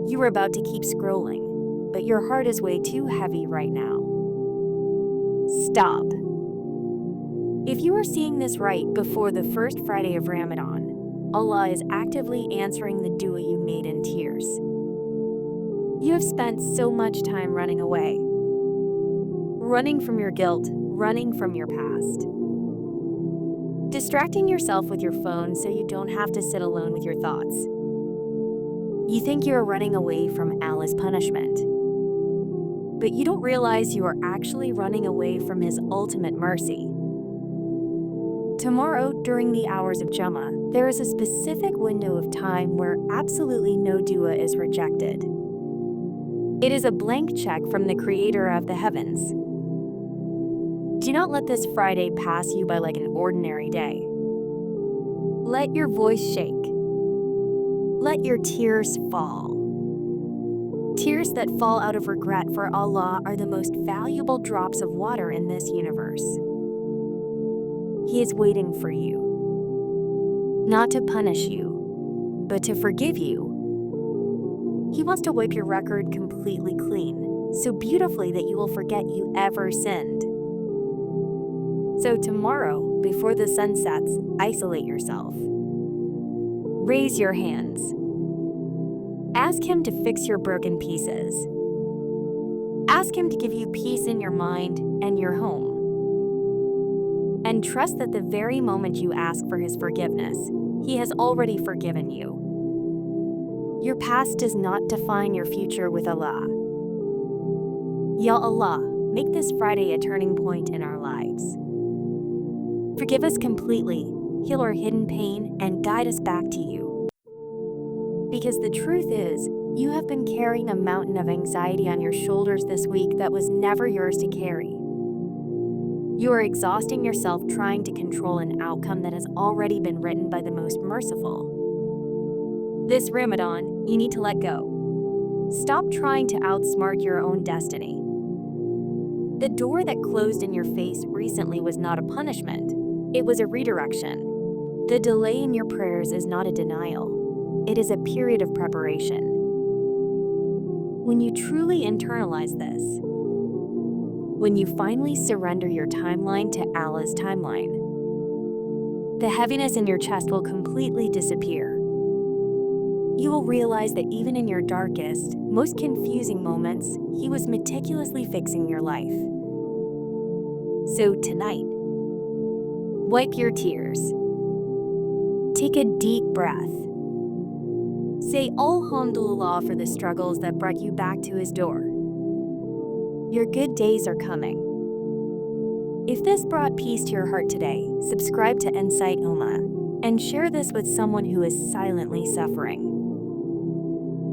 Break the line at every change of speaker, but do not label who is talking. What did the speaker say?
You were about to keep scrolling, but your heart is way too heavy right now. Stop. If you are seeing this right before the first Friday of Ramadan, Allah is actively answering the dua you made in tears. You have spent so much time running away. Running from your guilt, running from your past. Distracting yourself with your phone so you don't have to sit alone with your thoughts. You think you are running away from Allah's punishment. But you don't realize you are actually running away from His ultimate mercy. Tomorrow, during the hours of Jummah, there is a specific window of time where absolutely no dua is rejected. It is a blank check from the Creator of the heavens. Do not let this Friday pass you by like an ordinary day. Let your voice shake. Let your tears fall. Tears that fall out of regret for Allah are the most valuable drops of water in this universe. He is waiting for you, not to punish you, but to forgive you. He wants to wipe your record completely clean, so beautifully that you will forget you ever sinned. So tomorrow, before the sun sets, isolate yourself. Raise your hands. Ask Him to fix your broken pieces. Ask Him to give you peace in your mind and your home. And trust that the very moment you ask for His forgiveness, He has already forgiven you. Your past does not define your future with Allah. Ya Allah, make this Friday a turning point in our lives. Forgive us completely, heal our hidden pain, and guide us back to you. Because the truth is, you have been carrying a mountain of anxiety on your shoulders this week that was never yours to carry. You are exhausting yourself trying to control an outcome that has already been written by the most merciful. This Ramadan, you need to let go. Stop trying to outsmart your own destiny. The door that closed in your face recently was not a punishment. It was a redirection. The delay in your prayers is not a denial. It is a period of preparation. When you truly internalize this, when you finally surrender your timeline to Allah's timeline, the heaviness in your chest will completely disappear. You will realize that even in your darkest, most confusing moments, He was meticulously fixing your life. So tonight, wipe your tears. Take a deep breath. Say Alhamdulillah for the struggles that brought you back to His door. Your good days are coming. If this brought peace to your heart today, subscribe to Insight Ummah and share this with someone who is silently suffering.